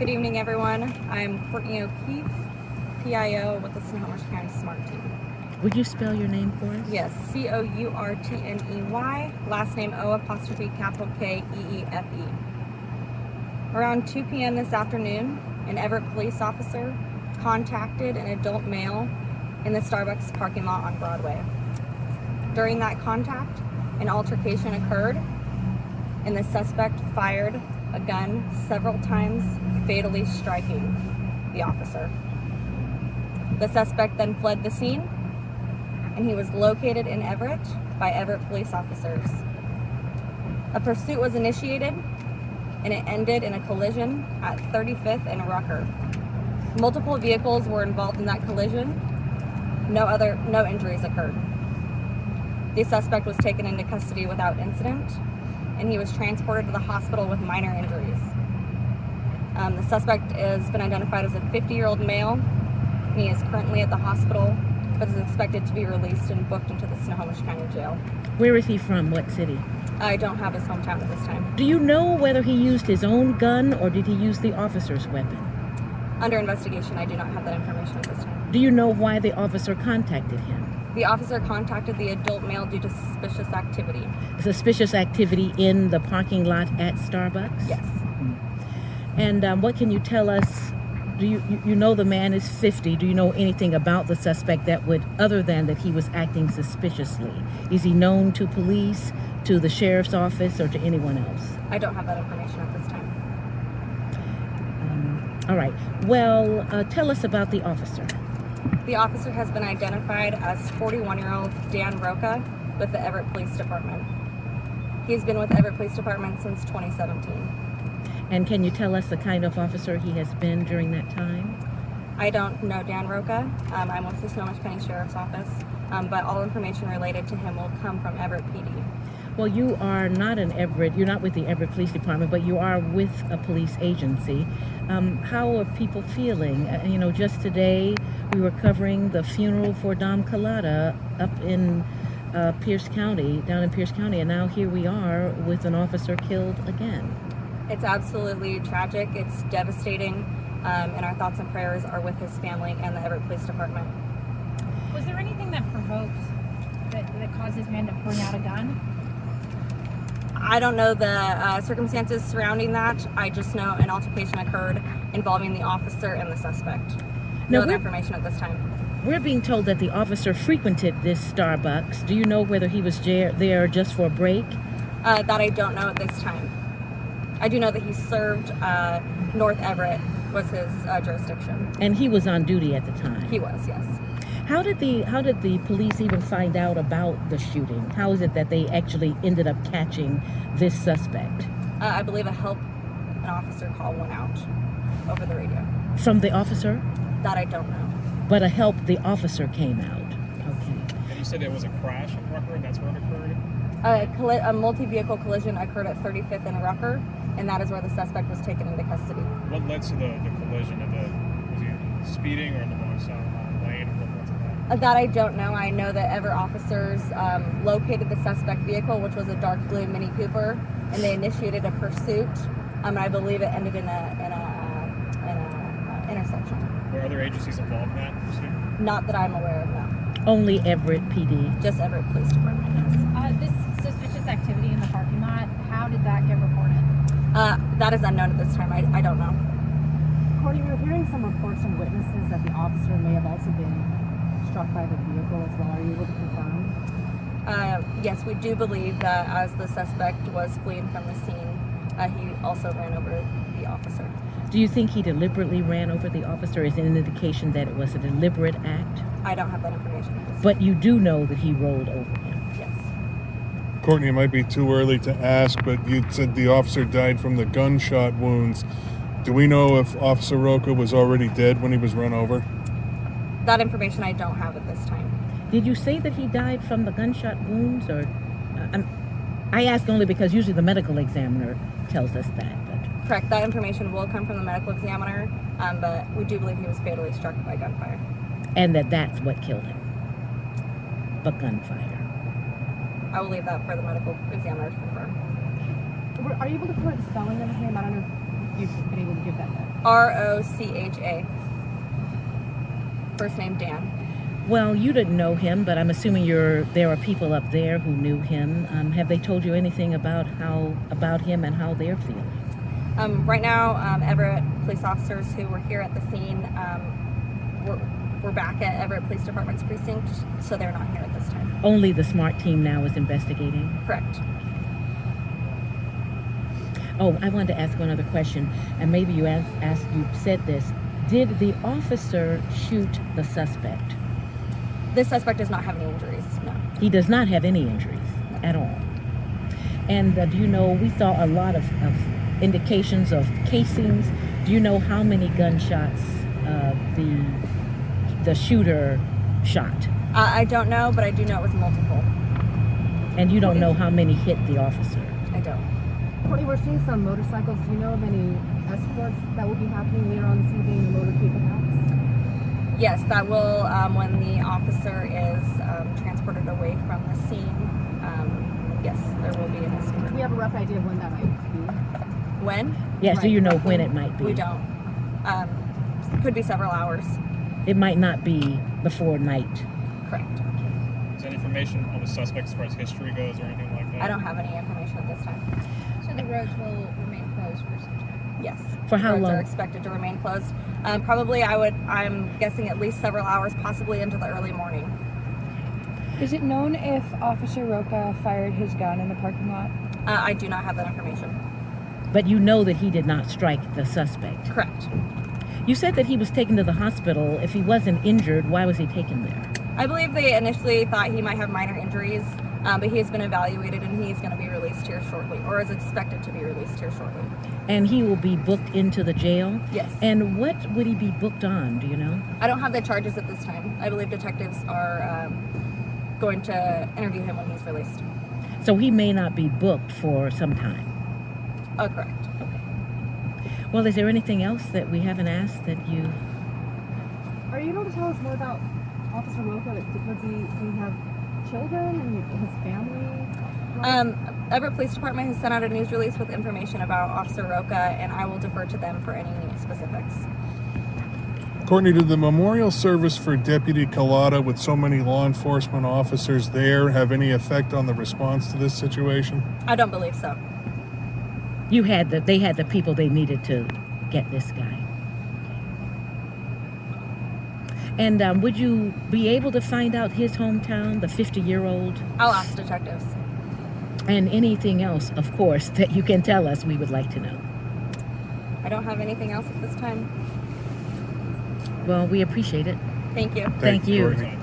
Good evening, everyone. I'm Courtney O'Keefe, PIO with the Snohomish County SMART team. Would you spell your name for us? Yes, Courtney, last name O''K''K''E''F''E. Around 2 p.m. this afternoon, an Everett Police officer contacted an adult male in the Starbucks parking lot on Broadway. During that contact, an altercation occurred, and the suspect fired a gun several times, fatally striking the officer. The suspect then fled the scene, and he was located in Everett by Everett Police officers. A pursuit was initiated, and it ended in a collision at 35th and Rucker. Multiple vehicles were involved in that collision. No injuries occurred. The suspect was taken into custody without incident, and he was transported to the hospital with minor injuries. The suspect has been identified as a 50-year-old male, and he is currently at the hospital, but is expected to be released and booked into the Snohomish County Jail. Where is he from? What city? I don't have his hometown at this time. Do you know whether he used his own gun or did he use the officer's weapon? Under investigation, I do not have that information at this time. Do you know why the officer contacted him? The officer contacted the adult male due to suspicious activity. Suspicious activity in the parking lot at Starbucks? Yes. And what can you tell us? Do you know the man is 50? Do you know anything about the suspect that would, other than that he was acting suspiciously? Is he known to police, to the sheriff's office, or to anyone else? I don't have that information at this time. All right. Well, tell us about the officer. The officer has been identified as 41-year-old Dan Roca with the Everett Police Department. He's been with the Everett Police Department since 2017. And can you tell us the kind of officer he has been during that time? I don't know Dan Roca. I'm with the Snohomish County Sheriff's Office, but all information related to him will come from Everett PD. Well, you are not in Everett, you're not with the Everett Police Department, but you are with a police agency. How are people feeling? Just today we were covering the funeral for Dom Collada up in Pierce County, down in Pierce County, and now here we are with an officer killed again. It's absolutely tragic. It's devastating, and our thoughts and prayers are with his family and the Everett Police Department. Was there anything that provoked, that caused this man to bring out a gun? I don't know the circumstances surrounding that. I just know an altercation occurred involving the officer and the suspect. No other information at this time. We're being told that the officer frequented this Starbucks. Do you know whether he was there just for a break? That I don't know at this time. I do know that he served North Everett was his jurisdiction. And he was on duty at the time? He was, yes. How did the police even find out about the shooting? How is it that they actually ended up catching this suspect? I believe an officer call went out over the radio. From the officer? That I don't know. But the officer came out. Okay. And you said it was a crash in Rucker, and that's where it occurred? A multi-vehicle collision occurred at 35th and Rucker, and that is where the suspect was taken into custody. What led to the collision? Was he speeding or in the wrong lane? Or what led to that? That I don't know. I know that Everett officers located the suspect vehicle, which was a dark blue Mini Cooper, and they initiated a pursuit. I believe it ended in a intersection. Were other agencies involved in that pursuit? Not that I'm aware of, no. Only Everett PD? Just Everett Police Department, yes. This suspicious activity in the parking lot, how did that get reported? That is unknown at this time. I don't know. Courtney, we're hearing some reports from witnesses that the officer may have also been struck by the vehicle as well. Are you able to confirm? Yes, we do believe that as the suspect was fleeing from the scene, he also ran over the officer. Do you think he deliberately ran over the officer? Is it an indication that it was a deliberate act? I don't have that information at this time. But you do know that he rolled over him? Yes. Courtney, it might be too early to ask, but you said the officer died from the gunshot wounds. Do we know if Officer Roca was already dead when he was run over? That information I don't have at this time. Did you say that he died from the gunshot wounds? Or I ask only because usually the medical examiner tells us that. But Correct. That information will come from the medical examiner, but we do believe he was fatally struck by gunfire. And that's what killed him. The gunfire. I will leave that for the medical examiner to confirm. Are you able to put a spelling of his name? I don't know if you've been able to give that yet. Rocha. First name Dan. Well, you didn't know him, but I'm assuming there are people up there who knew him. Have they told you anything about him and how they're feeling? Right now, Everett police officers who were here at the scene, we're back at Everett Police Department's precinct, so they're not here at this time. Only the SMART team now is investigating? Correct. Oh, I wanted to ask one other question, and maybe you said this. Did the officer shoot the suspect? This suspect does not have any injuries, no. He does not have any injuries at all. And do you know, we saw a lot of indications of casings. Do you know how many gunshots the shooter shot? I don't know, but I do know it was multiple. And you don't know how many hit the officer? I don't. Courtney, we're seeing some motorcycles. Do you know of any escorts that will be happening later on this evening in the motorcade perhaps? Yes, that will, when the officer is transported away from the scene, yes, there will be an Do escort. we have a rough idea of when that might be? When? Yes, do Right, you know roughly. when it might be? We don't. Could be several hours. It might not be before night. Correct. Is there any information on the suspect as far as history goes or anything like that? I don't have any information at this time. So the roads will remain closed for some time. Yes. For how Roads long? are expected to remain closed. Probably, I'm guessing at least several hours, possibly into the early morning. Is it known if Officer Rocha fired his gun in the parking lot? I do not have that information. But you know that he did not strike the suspect. Correct. You said that he was taken to the hospital. If he wasn't injured, why was he taken there? I believe they initially thought he might have minor injuries, but he has been evaluated and he's going to be released here shortly, or is expected to be released here shortly. And he will be booked into the jail? Yes. And what would he be booked on, do you know? I don't have the charges at this time. I believe detectives are going to interview him when he's released. So he may not be booked for some time. Oh, correct. Well, is there anything else that we haven't asked that you... Are you able to tell us more about Officer Rocha? Does he have children and his family? Everett Police Department has sent out a news release with information about Officer Rocha, and I will defer to them for any specifics. Courtney, did the memorial service for Deputy Collada with so many law enforcement officers there have any effect on the response to this situation? I don't believe so. They had the people they needed to get this guy. And would you be able to find out his hometown, the 50-year-old? I'll ask detectives. And anything else, of course, that you can tell us, we would like to know. I don't have anything else at this time. Well, we appreciate it. Thank you. Thank you. Courtney.